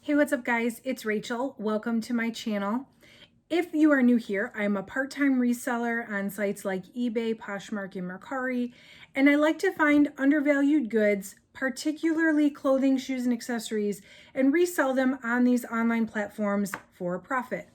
Hey, what's up guys? It's Rachel. Welcome to my channel. If you are new here, I'm a part-time reseller on sites like eBay, Poshmark, and Mercari, and I like to find undervalued goods, particularly clothing, shoes, and accessories, and resell them on these online platforms for a profit.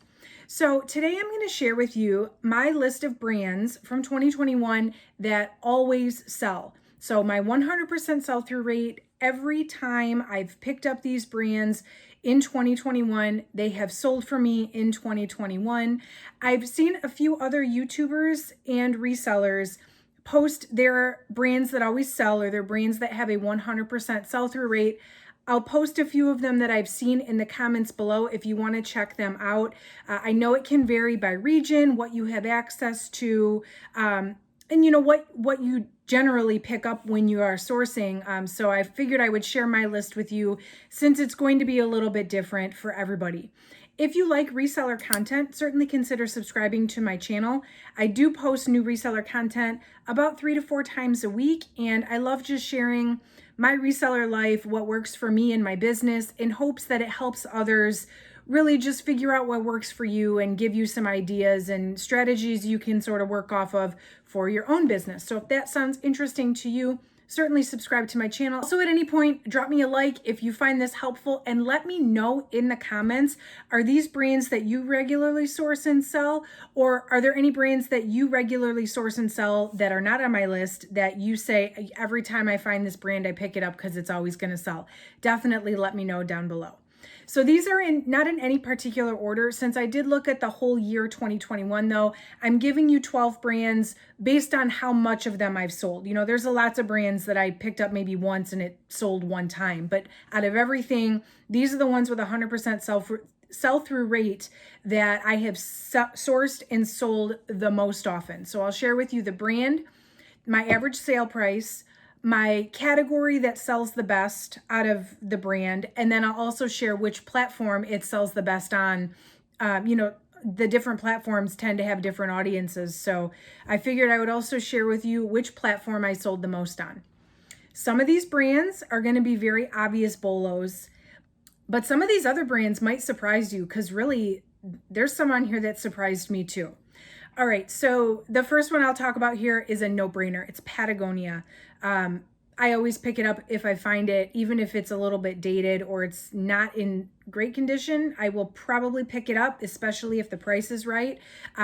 So today I'm going to share with you my list of brands from 2021 that always sell. So my 100% sell-through rate, every time I've picked up these brands in 2021, they have sold for me in 2021. I've seen a few other YouTubers and resellers post their brands that always sell or their brands that have a 100% sell-through rate. I'll post a few of them that I've seen in the comments below if you want to check them out. I know it can vary by region, what you have access to, and you know what you generally pick up when you are sourcing. So I figured I would share my list with you since it's going to be a little bit different for everybody. If you like reseller content, certainly consider subscribing to my channel. I do post new reseller content about 3 to 4 times a week, and I love just sharing my reseller life, what works for me and my business, in hopes that it helps others really just figure out what works for you and give you some ideas and strategies you can sort of work off of for your own business. So if that sounds interesting to you, certainly subscribe to my channel. Also, at any point, drop me a like if you find this helpful, and let me know in the comments, are these brands that you regularly source and sell, or are there any brands that you regularly source and sell that are not on my list that you say, every time I find this brand, I pick it up because it's always going to sell? Definitely let me know down below. So these are not in any particular order. Since I did look at the whole year 2021 though, I'm giving you 12 brands based on how much of them I've sold. You know, there's lots of brands that I picked up maybe once and it sold one time, but out of everything, these are the ones with 100% sell-through rate that I have sourced and sold the most often. So I'll share with you the brand, my average sale price, my category that sells the best out of the brand, and then I'll also share which platform it sells the best on. The different platforms tend to have different audiences, so I figured I would also share with you which platform I sold the most on. Some of these brands are going to be very obvious bolos, but some of these other brands might surprise you, because really there's some on here that surprised me too. All right, so the first one I'll talk about here is a no-brainer. It's Patagonia. I always pick it up if I find it, even if it's a little bit dated or it's not in great condition. I will probably pick it up, especially if the price is right,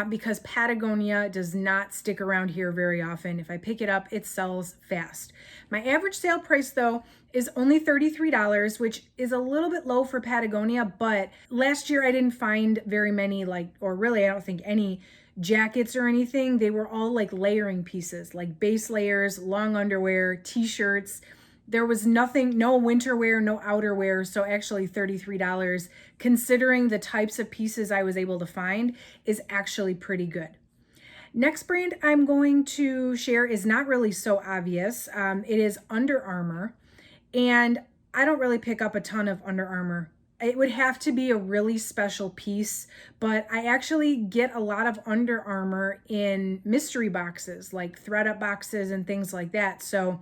because Patagonia does not stick around here very often. If I pick it up, it sells fast. My average sale price, though, is only $33, which is a little bit low for Patagonia, but last year I didn't find very many, or really I don't think any jackets or anything. They were all like layering pieces, like base layers, long underwear, t-shirts. There was nothing, no winter wear, no outerwear. So actually $33, considering the types of pieces I was able to find, is actually pretty good. Next brand I'm going to share is not really so obvious. It is Under Armour, and I don't really pick up a ton of Under Armour. It would have to be a really special piece, but I actually get a lot of Under Armour in mystery boxes, like thredUP boxes and things like that. So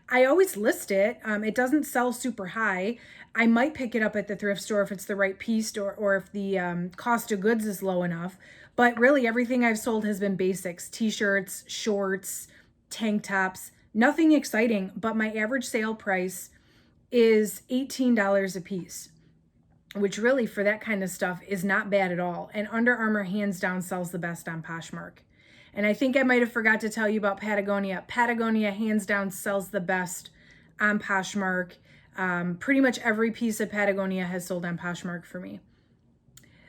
I always list it. It doesn't sell super high. I might pick it up at the thrift store if it's the right piece, or if the cost of goods is low enough. But really everything I've sold has been basics: t-shirts, shorts, tank tops, nothing exciting, but my average sale price is $18 a piece, which really for that kind of stuff is not bad at all. And Under Armour hands down sells the best on Poshmark. And I think I might have forgot to tell you about Patagonia. Patagonia hands down sells the best on Poshmark. Pretty much every piece of Patagonia has sold on Poshmark for me.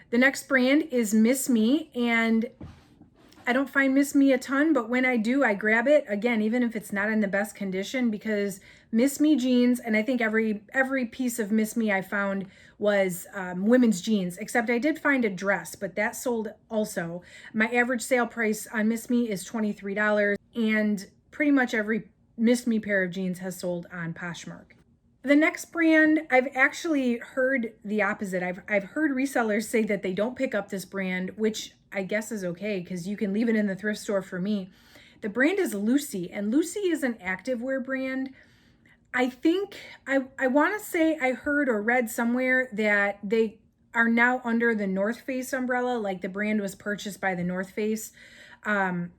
The next brand is Miss Me, and I don't find Miss Me a ton, but when I do, I grab it, again, even if it's not in the best condition, because Miss Me jeans, and I think every piece of Miss Me I found was women's jeans, except I did find a dress, but that sold also. My average sale price on Miss Me is $23, and pretty much every Miss Me pair of jeans has sold on Poshmark. The next brand, I've actually heard the opposite. I've heard resellers say that they don't pick up this brand, which I guess is okay, because you can leave it in the thrift store for me. The brand is Lucy, and Lucy is an activewear brand. I think, I want to say I heard or read somewhere that they are now under the North Face umbrella, like the brand was purchased by the North Face. But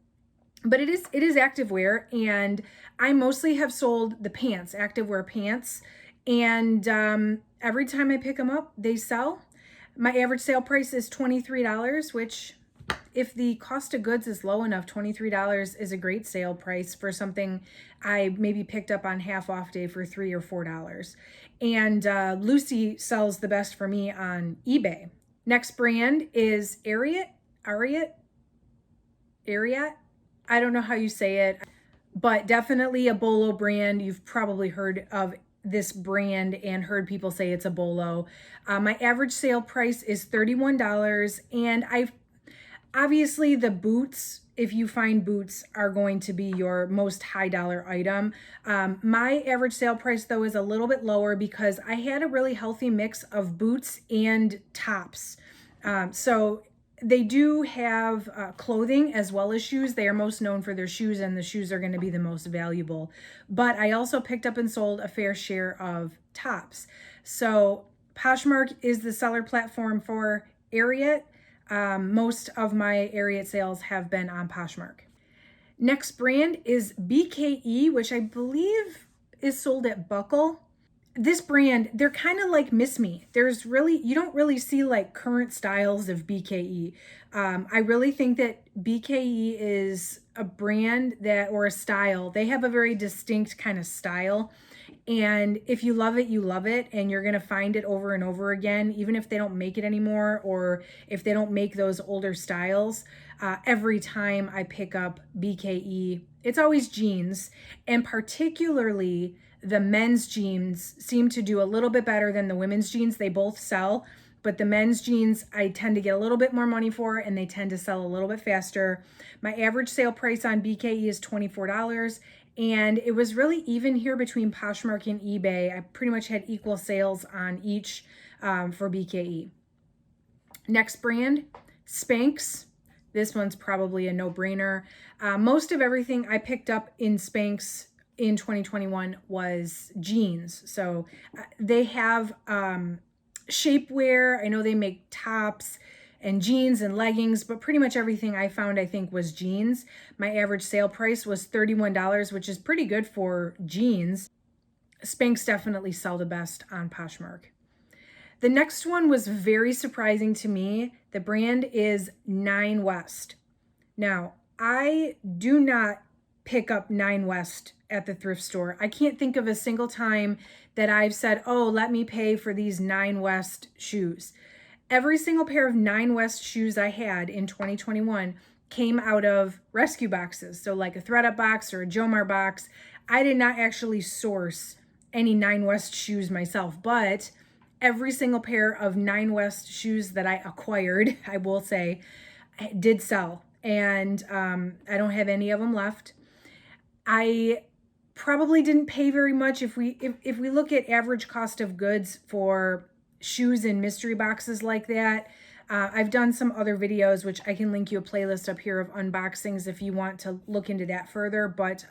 it is activewear, and I mostly have sold the pants, activewear pants, and every time I pick them up, they sell. My average sale price is $23, which, if the cost of goods is low enough, $23 is a great sale price for something I maybe picked up on half off day for $3 or $4. And Lucy sells the best for me on eBay. Next brand is Ariat. I don't know how you say it, but definitely a bolo brand. You've probably heard of this brand and heard people say it's a bolo. My average sale price is $31, and obviously the boots, if you find boots, are going to be your most high dollar item. My average sale price though is a little bit lower because I had a really healthy mix of boots and tops. So they do have clothing as well as shoes. They are most known for their shoes, and the shoes are going to be the most valuable. But I also picked up and sold a fair share of tops. So Poshmark is the seller platform for Ariat. Most of my Ariat sales have been on Poshmark. Next brand is BKE, which I believe is sold at Buckle. This brand, they're kind of like Miss Me. You don't really see like current styles of BKE. I really think that BKE is a brand or a style. They have a very distinct kind of style. And if you love it, you love it. And you're going to find it over and over again, even if they don't make it anymore, or if they don't make those older styles. Every time I pick up BKE, it's always jeans, and particularly the men's jeans seem to do a little bit better than the women's jeans. They both sell, but the men's jeans I tend to get a little bit more money for, and they tend to sell a little bit faster. My average sale price on BKE is $24, and it was really even here between Poshmark and eBay. I pretty much had equal sales on each for BKE. Next brand, Spanx. This one's probably a no-brainer. Most of everything I picked up in Spanx in 2021 was jeans. So they have shapewear. I know they make tops and jeans and leggings, but pretty much everything I found, I think, was jeans. My average sale price was $31, which is pretty good for jeans. Spanx definitely sell the best on Poshmark. The next one was very surprising to me. The brand is Nine West. Now, I do not pick up Nine West at the thrift store. I can't think of a single time that I've said, oh, let me pay for these Nine West shoes. Every single pair of Nine West shoes I had in 2021 came out of rescue boxes. So like a ThredUp box or a Jomar box. I did not actually source any Nine West shoes myself, but every single pair of Nine West shoes that I acquired, I will say, did sell. And I don't have any of them left. I probably didn't pay very much. If we look at average cost of goods for shoes in mystery boxes like that, I've done some other videos, which I can link you a playlist up here of unboxings if you want to look into that further. But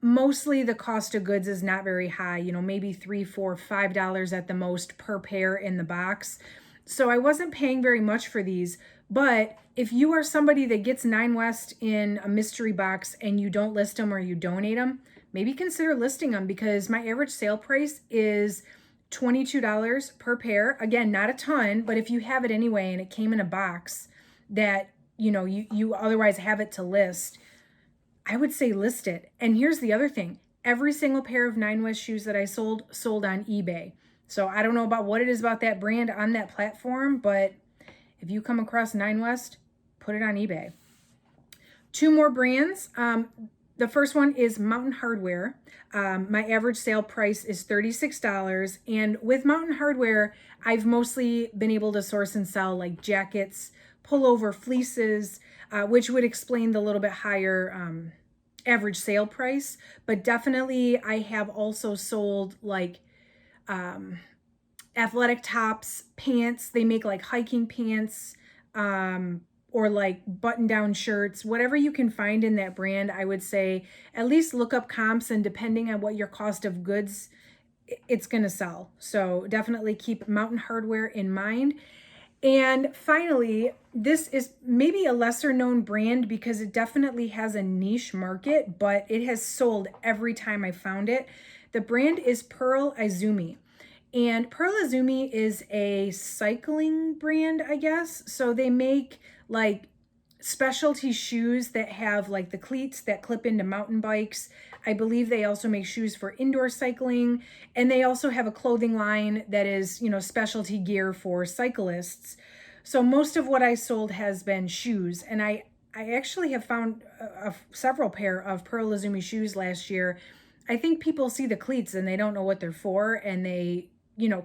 mostly the cost of goods is not very high, maybe $3, $4, $5 at the most per pair in the box. So I wasn't paying very much for these. But if you are somebody that gets Nine West in a mystery box and you don't list them or you donate them, maybe consider listing them, because my average sale price is $22 per pair. Again, not a ton, but if you have it anyway and it came in a box that you otherwise have it to list, I would say list it. And here's the other thing. Every single pair of Nine West shoes that I sold on eBay. So I don't know about what it is about that brand on that platform, but if you come across Nine West, put it on eBay. Two more brands. The first one is Mountain Hardwear. My average sale price is $36. And with Mountain Hardwear, I've mostly been able to source and sell like jackets, pullover, fleeces, which would explain the little bit higher average sale price. But definitely I have also sold like athletic tops, pants. They make like hiking pants, or like button down shirts, whatever you can find in that brand, I would say at least look up comps, and depending on what your cost of goods, it's going to sell. So definitely keep Mountain Hardwear in mind. And finally, this is maybe a lesser known brand because it definitely has a niche market, but it has sold every time I found it. The brand is Pearl Izumi. And Pearl Izumi is a cycling brand, I guess. So they make like specialty shoes that have like the cleats that clip into mountain bikes. I believe they also make shoes for indoor cycling, and they also have a clothing line that is, specialty gear for cyclists. So most of what I sold has been shoes, and I actually have found several pair of Pearl Izumi shoes last year. I think people see the cleats and they don't know what they're for, and they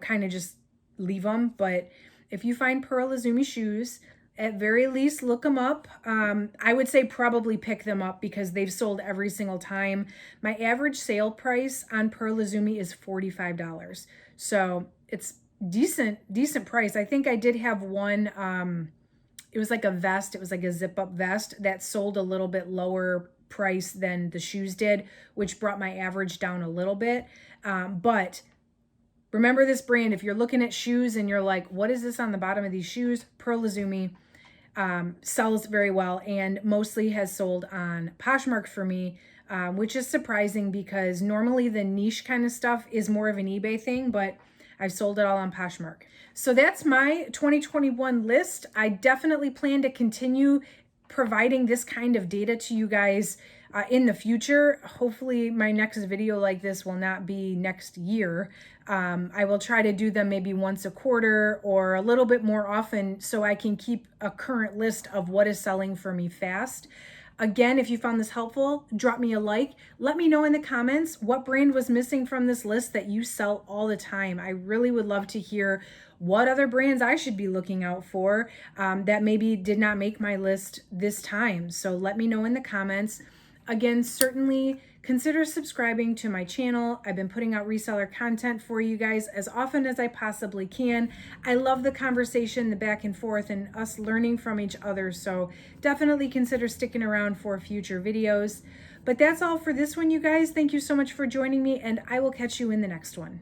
kind of just leave them. But if you find Pearl Izumi shoes, at very least, look them up. I would say probably pick them up because they've sold every single time. My average sale price on Pearl Izumi is $45. So it's decent price. I think I did have one, it was like a vest. It was like a zip up vest that sold a little bit lower price than the shoes did, which brought my average down a little bit. But remember this brand, if you're looking at shoes and you're like, what is this on the bottom of these shoes? Pearl Izumi sells very well and mostly has sold on Poshmark for me, which is surprising because normally the niche kind of stuff is more of an eBay thing, but I've sold it all on Poshmark. So that's my 2021 list. I definitely plan to continue providing this kind of data to you guys in the future. Hopefully my next video like this will not be next year. I will try to do them maybe once a quarter or a little bit more often so I can keep a current list of what is selling for me fast. Again, if you found this helpful, drop me a like. Let me know in the comments what brand was missing from this list that you sell all the time. I really would love to hear what other brands I should be looking out for that maybe did not make my list this time. So let me know in the comments. Again, certainly consider subscribing to my channel. I've been putting out reseller content for you guys as often as I possibly can. I love the conversation, the back and forth, and us learning from each other. So definitely consider sticking around for future videos. But that's all for this one, you guys. Thank you so much for joining me, and I will catch you in the next one.